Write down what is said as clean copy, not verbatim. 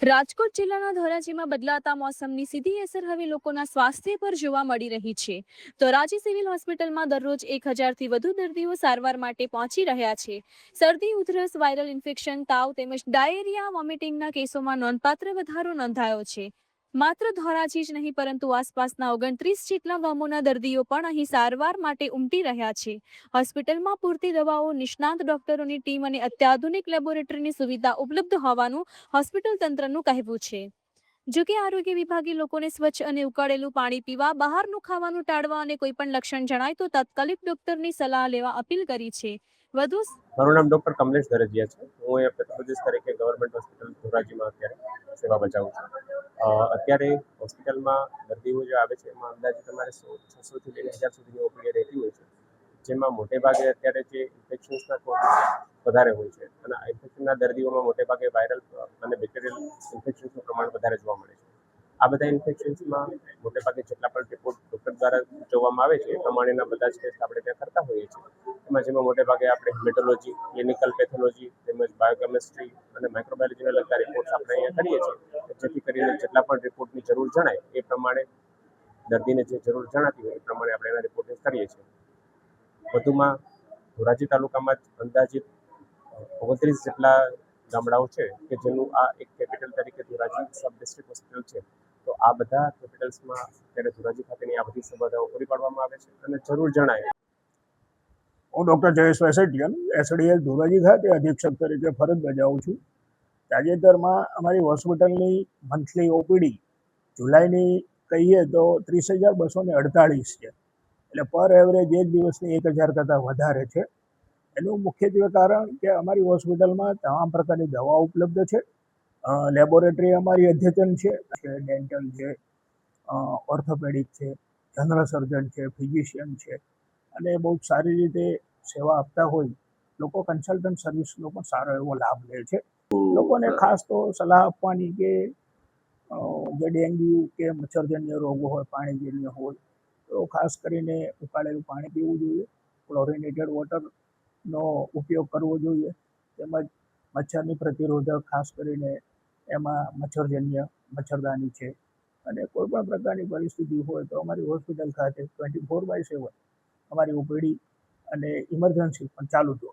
રાજકોટ જિલ્લાના ધોરાજીમાં બદલાતા મોસમની સીધી અસર હવે લોકોના સ્વાસ્થ્ય પર જોવા મળી રહી છે. ધોરાજી સિવિલ હોસ્પિટલમાં દરરોજ 1000થી વધુ દર્દીઓ સારવાર માટે પહોંચી રહ્યા છે. શરદી, ઉધરસ, વાયરલ ઇન્ફેક્શન, તાવ તેમજ ડાયેરિયા, વોમિટિંગના કેસોમાં નોંધપાત્ર વધારો નોંધાયો છે. માત્ર ધોરાજી જ નહીં પરંતુ આસપાસના 29 જેટલા ગામોના દર્દીઓ પણ અહીં સારવાર માટે ઉમટી રહ્યા છે. હોસ્પિટલમાં પૂરતી દવાઓ, નિષ્ણાત ડોક્ટરોની ટીમ અને અત્યાધુનિક લેબોરેટરીની સુવિધા ઉપલબ્ધ હોવાનું હોસ્પિટલ તંત્રનું કહેવું છે. જોકે આરોગ્ય વિભાગે લોકોને સ્વચ્છ અને ઉકાળેલું પાણી પીવા, બહારનું ખાવાનું ટાળવા અને કોઈપણ લક્ષણ જણાય તો તાત્કાલિક ડોક્ટરની સલાહ લેવા અપીલ કરી છે. વધુ મારું નામ ડૉક્ટર કમલેશ દરજીયા છે. હું અહીંયા પેથોલોજીસ્ટ તરીકે ગવર્મેન્ટ હોસ્પિટલ ધોરાજીમાં અત્યારે સેવા બજાવું છું. અત્યારે હોસ્પિટલમાં દર્દીઓ જે આવે છે એમાં અંદાજે તમારે 600થી લઈને 1000 સુધીની ઓપીડી રહેતી હોય છે, જેમાં મોટેભાગે અત્યારે જે ઇન્ફેક્શન્સના કોઝ વધારે હોય છે અને આ ઇન્ફેક્શનના દર્દીઓમાં મોટેભાગે વાયરલ અને બેક્ટેરિયલ ઇન્ફેક્શન્સનું પ્રમાણ વધારે જોવા મળે છે. આ બધા ઇન્ફેક્શન્સમાં મોટેભાગે જેટલા પણ રિપોર્ટ ડૉક્ટર દ્વારા જોવામાં આવે છે એ પ્રમાણેના બધા જ ટેસ્ટ આપણે ત્યાં કરતા હોઈએ છીએ. જેમાં મોટેભાગે આપણે હેમેટોલોજી, ક્લિનિકલ પેથોલોજી તેમજ બાયોકેમિસ્ટ્રી અને માઇક્રોબાયોલોજીને લગતા રિપોર્ટ્સ આપણે અહીંયા કરીએ છીએ, જેથી કરીને જેટલા પણ રિપોર્ટની જરૂર જણાય એ પ્રમાણે દર્દીને જે જરૂર જણાતી હોય એ પ્રમાણે આપણે એના રિપોર્ટ કરીએ છીએ. વધુમાં ધોરાજી તાલુકામાં અંદાજિત 29 જેટલા ગામડાઓ છે કે જેનું આ એક કેપિટલ તરીકે ધોરાજી સબ ડિસ્ટ્રિક્ટ હોસ્પિટલ છે. તો આ બધા કેપિટલ્સમાં અત્યારે ધોરાજી ખાતેની આ બધી સુવિધાઓ પૂરી પાડવામાં આવે છે અને જરૂર જણાય. હું ડૉક્ટર જયેશભાઈ સેટિયન એસડીએસ ધોરાજી ખાતે અધિક્ષક તરીકે ફરજ બજાવું છું. તાજેતરમાં અમારી હોસ્પિટલની મંથલી ઓપીડી જુલાઈની કહીએ તો 30,248 છે. એટલે પર એવરેજ એક દિવસની 1000 કરતાં વધારે છે. એનું મુખ્યત્વે કારણ કે અમારી હોસ્પિટલમાં તમામ પ્રકારની દવા ઉપલબ્ધ છે. લેબોરેટરી અમારી અદ્યતન છે, ડેન્ટલ છે, ઓર્થોપેડિક છે, જનરલ સર્જન છે, ફિઝિશિયન છે અને બહુ સારી રીતે સેવા આપતા હોય લોકો કન્સલ્ટન્ટ સર્વિસનો પણ સારો એવો લાભ લે છે. લોકોને ખાસ તો સલાહ આપવાની કે જે ડેન્ગ્યુ કે મચ્છરજન્ય રોગો હોય, પાણીજન્ય હોય તો ખાસ કરીને ઉકાળેલું પાણી પીવું જોઈએ, ક્લોરિનેટેડ વોટરનો ઉપયોગ કરવો જોઈએ, તેમજ મચ્છરની પ્રતિરોધક ખાસ કરીને એમાં મચ્છરદાની છે અને કોઈ પણ પ્રકારની પરિસ્થિતિ હોય તો અમારી હોસ્પિટલ ખાતે 24/7 અમારી ઓપીડી અને ઇમરજન્સી પણ ચાલુ જ હોય.